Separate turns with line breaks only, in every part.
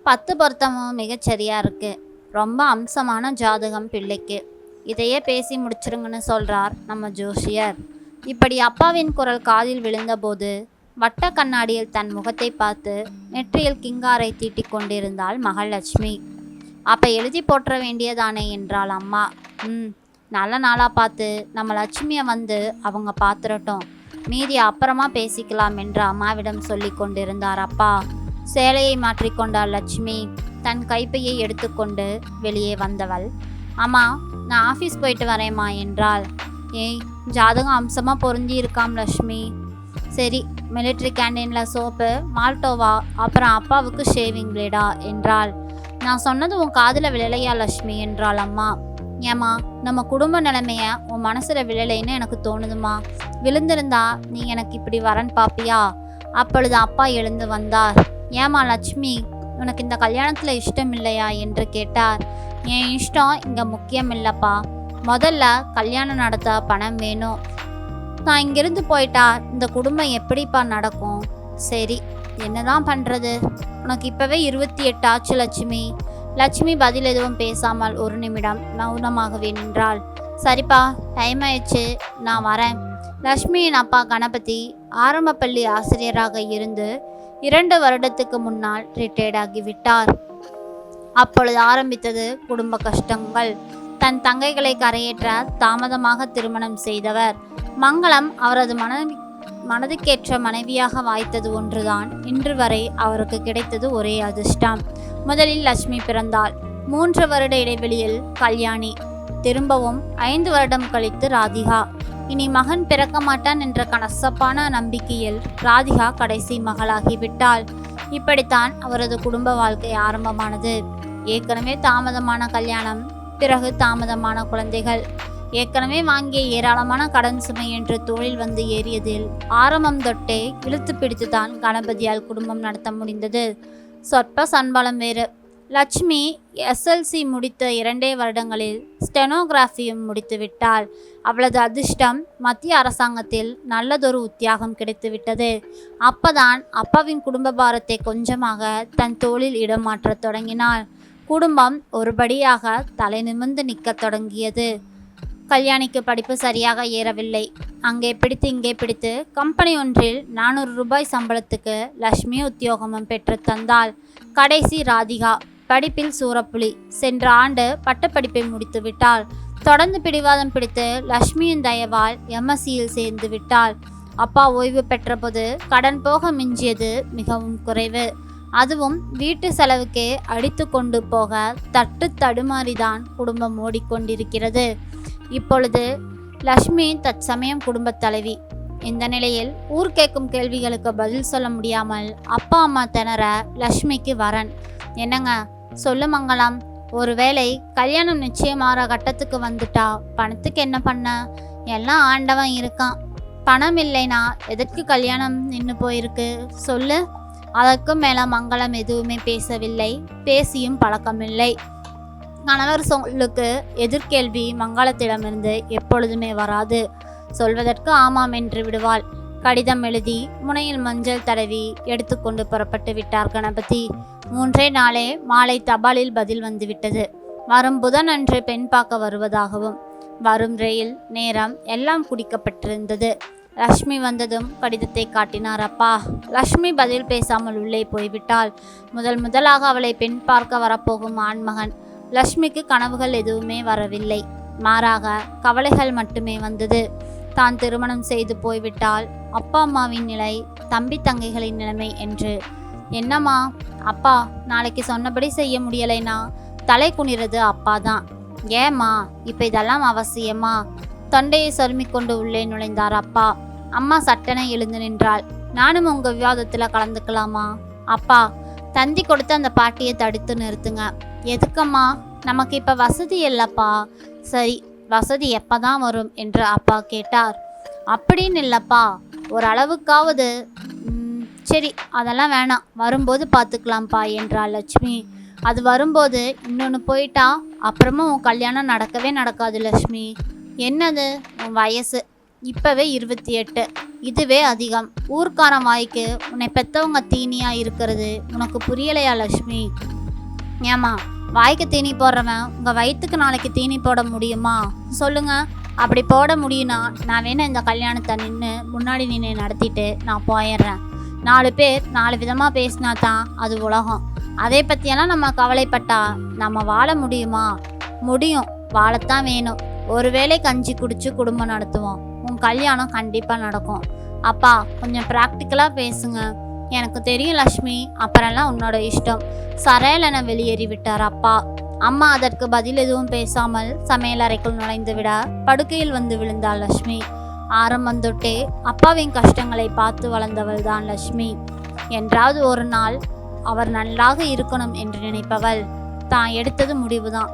10 பொருத்தமும் மிகச்சரியா இருக்கு. ரொம்ப அம்சமான ஜாதகம் பிள்ளைக்கு. இதையே பேசி முடிச்சிருங்கன்னு சொல்றார் நம்ம ஜோசியர். இப்படி அப்பாவின் குரல் காதில் விழுந்தபோது வட்ட கண்ணாடியில் தன் முகத்தை பார்த்து நெற்றியில் கிங்காரை தீட்டிக் கொண்டிருந்தாள் மகள் லட்சுமி. அப்ப எழுதி போற்ற வேண்டியதானே என்றாள் அம்மா. நல்ல நாளாக பார்த்து நம்ம லட்சுமியை வந்து அவங்க பார்த்துடட்டும், மீதி அப்புறமா பேசிக்கலாம் என்று அம்மாவிடம் சொல்லி கொண்டிருந்தார் அப்பா. சேலையை மாற்றிக்கொண்டாள் லட்சுமி. தன் கைப்பையை எடுத்துக்கொண்டு வெளியே வந்தவள், அம்மா நான் ஆஃபீஸ் போயிட்டு வரேம்மா என்றாள். ஏய், ஜாதகம் அம்சமாக பொருந்தி இருக்காம் லட்சுமி. சரி, மிலிட்ரி கேண்டீனில் சோப்பு, மால்டோவா, அப்புறம் அப்பாவுக்கு ஷேவிங் பிளேடா என்றாள். நான் சொன்னது உன் காதில் விழலையா லட்சுமி என்றாள் அம்மா. ஏம்மா, நம்ம குடும்ப நிலைமைய உன் மனசில் விழலைன்னு எனக்கு தோணுதுமா. விழுந்திருந்தா நீ எனக்கு இப்படி வரன் பாப்பியா? அப்பொழுது அப்பா எழுந்து வந்தார். ஏம்மா லட்சுமி, உனக்கு இந்த கல்யாணத்தில் இஷ்டம் இல்லையா என்று கேட்டார். என் இஷ்டம் இங்கே முக்கியம் இல்லைப்பா. முதல்ல கல்யாணம் நடத்த பணம் வேணும். நான் இங்கிருந்து போயிட்டா இந்த குடும்பம் எப்படிப்பா நடக்கும்? சரி, என்னதான் பண்ணுறது? உனக்கு இப்போவே 28 ஆச்சு லட்சுமி. லட்சுமி பதில் எதுவும் பேசாமல் ஒரு நிமிடம் மௌனமாகவே நின்றாள். சரிப்பா, டைம் ஆயிடுச்சு, நான் வரேன். லட்சுமியின் அப்பா கணபதி ஆரம்ப பள்ளி ஆசிரியராக இருந்து 2 வருடத்துக்கு முன்னால் ரிட்டையர்ட் ஆகிவிட்டார். அப்பொழுது ஆரம்பித்தது குடும்ப கஷ்டங்கள். தன் தங்கைகளை கரையேற்ற தாமதமாக திருமணம் செய்தவர். மங்களம் அவரது மனதுக்கேற்ற மனைவியாக வாய்த்தது ஒன்றுதான் இன்று வரை அவருக்கு கிடைத்தது ஒரே அதிர்ஷ்டம். முதலில் லட்சுமி பிறந்தாள். 3 வருட இடைவெளியில் கல்யாணி, திரும்பவும் 5 வருடம் கழித்து ராதிகா. இனி மகன் பிறக்க மாட்டான் என்ற கனசப்பான நம்பிக்கையில் ராதிகா கடைசி மகளாகிவிட்டாள். இப்படித்தான் அவரது குடும்ப வாழ்க்கை ஆரம்பமானது. ஏற்கனவே தாமதமான கல்யாணம், பிறகு தாமதமான குழந்தைகள், ஏற்கனவே வாங்கிய ஏராளமான கடன் சுமை என்று தோளில் வந்து ஏறியதில் ஆரம்பம் தொட்டே இழுத்து பிடித்துதான் கணபதியால் குடும்பம் நடத்த முடிந்தது. சொற்ப சம்பளம் வேறு. லட்சுமி SLC முடித்த 2 வருடங்களில் ஸ்டெனோகிராஃபியும் முடித்து விட்டாள். அவளது அதிர்ஷ்டம் மத்திய அரசாங்கத்தில் நல்லதொரு உத்தியோகம் கிடைத்துவிட்டது. அப்பதான் அப்பாவின் குடும்ப பாரத்தை கொஞ்சமாக தன் தோளில் இடமாற்றத் தொடங்கினாள். குடும்பம் ஒருபடியாக தலை நிமிர்ந்து நிற்கத் தொடங்கியது. கல்யாணிக்கு படிப்பு சரியாக ஏறவில்லை. அங்கே பிடித்து இங்கே பிடித்து கம்பெனி ஒன்றில் 400 ரூபாய் சம்பளத்துக்கு லட்சுமி உத்தியோகமும் பெற்று தந்தாள். கடைசி ராதிகா படிப்பில் சூரப்புலி. சென்ற ஆண்டு பட்டப்படிப்பை முடித்து விட்டாள். தொடர்ந்து பிடிவாதம் பிடித்து லட்சுமியின் தயவால் MSCயில் சேர்ந்து விட்டாள். அப்பா ஓய்வு பெற்றபோது கடன் போக மிஞ்சியது மிகவும் குறைவு. அதுவும் வீட்டு செலவுக்கே அடித்து கொண்டு போக தட்டு தடுமாறிதான் குடும்பம் ஓடிக்கொண்டிருக்கிறது. இப்பொழுது லட்சுமி தற்சமயம் குடும்பத் தலைவி. இந்த நிலையில் ஊர் கேட்கும் கேள்விகளுக்கு பதில் சொல்ல முடியாமல் அப்பா அம்மா திணற லட்சுமிக்கு வரன். என்னங்க சொல்லு மங்களம், ஒருவேளை கல்யாணம் நிச்சயமாற கட்டத்துக்கு வந்துட்டா பணத்துக்கு என்ன பண்ண? எல்லாம் ஆண்டவன் இருக்கான். பணம் இல்லைனா எதற்கு கல்யாணம் நின்று போயிருக்கு சொல்லு. அதற்கும் மேல மங்களம் எதுவுமே பேசவில்லை. பேசியும் பழக்கமில்லை. கணவர் சொல்லுக்கு எதிர்கேள்வி மங்களத்திடமிருந்து எப்பொழுதுமே வராது. சொல்வதற்கு ஆமாம் என்று விடுவாள். கடிதம் எழுதி முனையில் மஞ்சள் தடவி எடுத்துக்கொண்டு புறப்பட்டு விட்டார் கணபதி. 3 நாளே மாலை தபாலில் பதில் வந்துவிட்டது. வரும் புதன் அன்று பெண் பார்க்க வருவதாகவும் வரும் ரயில் நேரம் எல்லாம் குடிக்கப்பட்டிருந்தது. லட்சுமி வந்ததும் கடிதத்தை காட்டினார் அப்பா. லட்சுமி பதில் பேசாமல் உள்ளே போய்விட்டாள். முதலாக அவளை பெண் பார்க்க வரப்போகும் ஆண்மகன். லட்சுமிக்கு கனவுகள் எதுவுமே வரவில்லை. மாறாக கவலைகள் மட்டுமே வந்தது. தான் திருமணம் செய்து போய்விட்டால் அப்பா அம்மாவின் நிலை, தம்பி தங்கைகளின் நிலைமை என்று. என்னம்மா? அப்பா நாளைக்கு சொன்னபடி செய்ய முடியலைனா தலை குனிறது அப்பா தான். ஏம்மா இப்போ இதெல்லாம் அவசியமா? தொண்டையை சொருமிக்கொண்டு உள்ளே நுழைந்தார் அப்பா. அம்மா சட்டென எழுந்து நின்றாள். நானும் உங்கள் விவாதத்தில் கலந்துக்கலாமா? அப்பா, தந்தி கொடுத்து அந்த பாட்டியை தடுத்து நிறுத்துங்க. எதுக்கம்மா? நமக்கு இப்போ வசதி இல்லைப்பா. சரி, வசதி எப்போ தான் வரும் என்று அப்பா கேட்டார். அப்படின்னு இல்லைப்பா, ஒரு அளவுக்காவது. சரி, அதெல்லாம் வேணாம், வரும்போது பார்த்துக்கலாம்ப்பா என்றாள் லட்சுமி. அது வரும்போது இன்னொன்று போயிட்டா அப்புறமா உன் கல்யாணம் நடக்கவே நடக்காது லட்சுமி. என்னது? உன் வயசு இப்போவே 28. இதுவே அதிகம். ஊர்க்காரன் வாய்க்கு உன்னை பெற்றவங்க தீனியாக இருக்கிறது உனக்கு புரியலையா லட்சுமி? ஏம்மா, வாய்க்கு தீனி போடுறவன் உங்கள் வயிற்றுக்கு நாளைக்கு தீனி போட முடியுமா சொல்லுங்க? அப்படி போட முடியும்னா நான் வேணா இந்த கல்யாணத்தை முன்னாடி நின்று நடத்திட்டு நான் போயிடுறேன். 4 பேர் 4 விதமாக பேசினா தான் அது உலகம். அதை பற்றியெல்லாம் நம்ம கவலைப்பட்டா நம்ம வாழ முடியுமா? முடியும், வாழத்தான் வேணும். ஒருவேளை கஞ்சி குடிச்சு குடும்பம் நடத்துவோம். உன் கல்யாணம் கண்டிப்பாக நடக்கும். அப்பா, கொஞ்சம் ப்ராக்டிக்கலாக பேசுங்க. எனக்கு தெரியும் லக்ஷ்மி, அப்புறம்லாம் உன்னோட இஷ்டம். சரையலென வெளியேறி விட்டார் அப்பா. அம்மா அதற்கு பதில் எதுவும் பேசாமல் சமையல் அறைக்குள் நுழைந்து விட படுக்கையில் வந்து விழுந்தாள் லக்ஷ்மி. ஆரம்பம் தொட்டே அப்பாவின் கஷ்டங்களை பார்த்து வளர்ந்தவள் தான் லக்ஷ்மி. என்றாவது ஒரு நாள் அவர் நன்றாக இருக்கணும் என்று நினைப்பவள். தான் எடுத்தது முடிவுதான்.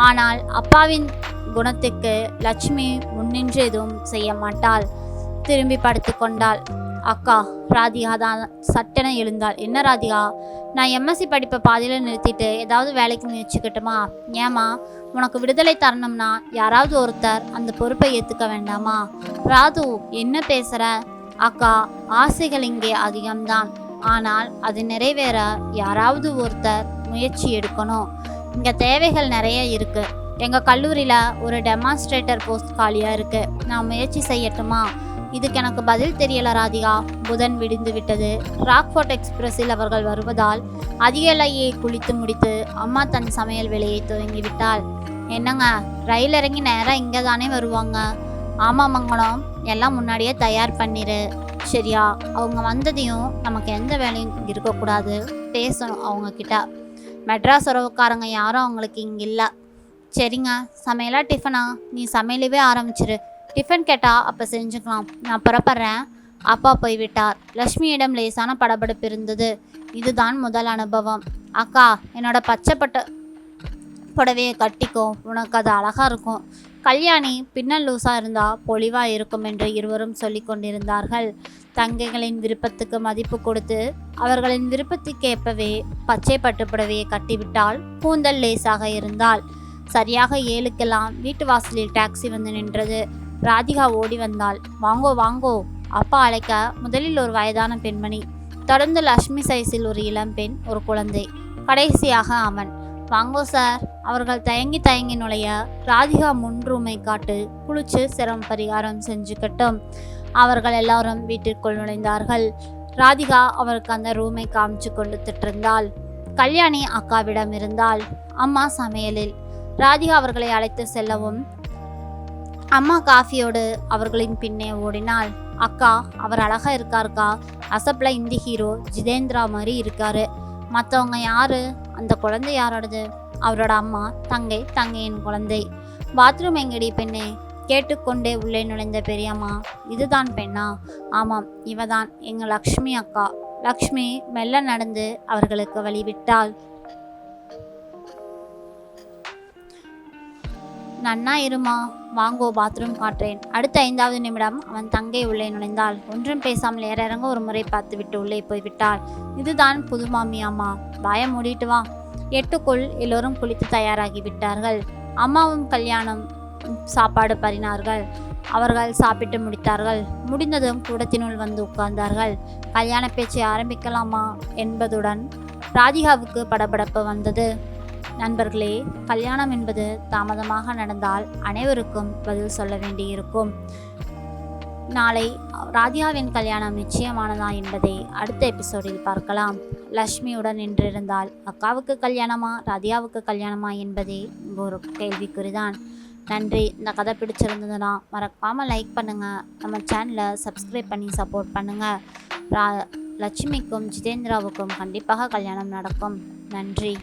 ஆனால் அப்பாவின் குணத்துக்கு லட்சுமி முன்னின்று எதுவும் செய்ய மாட்டாள். திரும்பி படுத்து கொண்டாள். அக்கா, ராதிகா தான் சட்டென எழுந்தாள். என்ன ராதிகா? நான் எம்எஸ்சி படிப்பை பாதியில் நிறுத்திட்டு ஏதாவது வேலைக்கு முயற்சிக்கட்டுமா? ஏமா, உனக்கு விடுதலை தரணும்னா யாராவது ஒருத்தர் அந்த பொறுப்பை ஏற்றுக்க வேண்டாமா? ராது, என்ன பேசுகிற? அக்கா, ஆசைகள் இங்கே அதிகம்தான். ஆனால் அது நிறைவேற யாராவது ஒருத்தர் முயற்சி எடுக்கணும். இங்கே தேவைகள் நிறைய இருக்குது. எங்கள் கல்லூரியில் ஒரு டெமான்ஸ்ட்ரேட்டர் போஸ்ட் காலியாக இருக்குது. நான் முயற்சி செய்யட்டுமா? இதுக்கு எனக்கு பதில் தெரியல ராதிகா. புதன் விடிந்து விட்டது. ராக்ஃபோர்ட் எக்ஸ்பிரஸில் அவர்கள் வருவதால் அதிகாலையை குளித்து முடித்து அம்மா தன் சமையல் வேலையை துவங்கிவிட்டாள். என்னங்க, ரயில் இறங்கி நேராக இங்கே தானே வருவாங்க? ஆமாம் மங்களம், எல்லாம் முன்னாடியே தயார் பண்ணிடு. சரியா? அவங்க வந்ததையும் நமக்கு எந்த வேலையும் இருக்கக்கூடாது. பேசணும் அவங்கக்கிட்ட. மெட்ராஸ் உறவுக்காரங்க யாரும் அவங்களுக்கு இங்கே இல்லை. சரிங்க. சமையலா டிஃபனா? நீ சமையலவே ஆரம்பிச்சிரு. டிஃபன் கேட்டால் அப்போ செஞ்சுக்கலாம். நான் புறப்படுறேன். அப்பா போய்விட்டார். லக்ஷ்மியிடம் லேசான படபடப்பு இருந்தது. இதுதான் முதல் அனுபவம். அக்கா, என்னோட பச்சை புடவையை கட்டிக்கோ, உனக்கு அது அழகாக இருக்கும். கல்யாணி பின்னல் லூஸாக இருந்தால் பொலிவாக இருக்கும் என்று இருவரும் சொல்லி கொண்டிருந்தார்கள். தங்கைகளின் விருப்பத்துக்கு மதிப்பு கொடுத்து அவர்களின் விருப்பத்துக்கேற்பவே பச்சை பட்டு புடவையை கட்டிவிட்டால் கூந்தல் லேசாக இருந்தாள். சரியாக 7க்கெல்லாம் வீட்டு வாசலில் டாக்ஸி வந்து நின்றது. ராதிகா ஓடி வந்தாள். வாங்கோ வாங்கோ, அப்பா அழைக்க முதலில் ஒரு வயதான பெண்மணி, தொடர்ந்து லக்ஷ்மி சைஸில் ஒரு இளம்பெண், ஒரு குழந்தை, கடைசியாக அவன். வாங்கோ சார். அவர்கள் தயங்கி நுழைய ராதிகா முன் ரூமை காட்டு, குளிச்சு சிரம பரிகாரம் செஞ்சுக்கட்டும். அவர்கள் எல்லாரும் வீட்டிற்குள் நுழைந்தார்கள். ராதிகா அவருக்கு அந்த ரூமை காமிச்சு கொண்டு இருந்தாள். கல்யாணி அக்காவிடம் இருந்தாள். அம்மா சமையலில். ராதிகா அவர்களை அழைத்து செல்லவும் அம்மா காஃபியோடு அவர்களின் பின்னே ஓடினாள். அக்கா, அவர் அழகா இருக்காருக்கா. அசப்ல இந்தி ஹீரோ ஜிதேந்திரா மாதிரி இருக்காரு. மற்றவங்க யாரு? அந்த குழந்தை யாரோடது? அவரோட அம்மா, தங்கையின் குழந்தை. பாத்ரூம் எங்கடி பெண்ணே? கேட்டுக்கொண்டே உள்ளே நுழைந்த பெரியம்மா, இதுதான் பெண்ணா? ஆமாம், இவதான் எங்கள் லக்ஷ்மி அக்கா. லக்ஷ்மி மெல்ல நடந்து அவர்களுக்கு வழிவிட்டாள். நன்னா இருமா, வாங்கோ, பாத்ரூம் காட்டுறேன். அடுத்த 5வது நிமிடம் அவன் தங்கை உள்ளே நுழைந்தாள். ஒன்றும் பேசாமல் இறங்க ஒரு முறை பார்த்து விட்டு உள்ளே போய்விட்டாள். இதுதான் புது மாமியாம்மா. வாயை மூடிட்டு வா. 8க்குள் எல்லோரும் குளித்து தயாராகி விட்டார்கள். அம்மாவும் கல்யாணம் சாப்பாடு பரினார்கள். அவர்கள் சாப்பிட்டு முடித்தார்கள். முடிந்ததும் கூடத்தினுள் வந்து உட்கார்ந்தார்கள். கல்யாண பேச்சை ஆரம்பிக்கலாமா என்பதுடன் ராதிகாவுக்கு படபடப்பு வந்தது. நண்பர்களே, கல்யாணம் என்பது தாமதமாக நடந்தால் அனைவருக்கும் பதில் சொல்ல வேண்டியிருக்கும். நாளை ராதிகாவின் கல்யாணம் நிச்சயமானதா என்பதை அடுத்த எபிசோடில் பார்க்கலாம். லக்ஷ்மியுடன் நின்றிருந்தால் அக்காவுக்கு கல்யாணமா ராதிகாவுக்கு கல்யாணமா என்பதே ஒரு கேள்விக்குறிதான். நன்றி. இந்த கதை பிடிச்சிருந்ததுன்னா மறக்காமல் லைக் பண்ணுங்கள். நம்ம சேனலை சப்ஸ்கிரைப் பண்ணி சப்போர்ட் பண்ணுங்கள். லட்சுமிக்கும் ஜிதேந்திராவுக்கும் கண்டிப்பாக கல்யாணம் நடக்கும். நன்றி.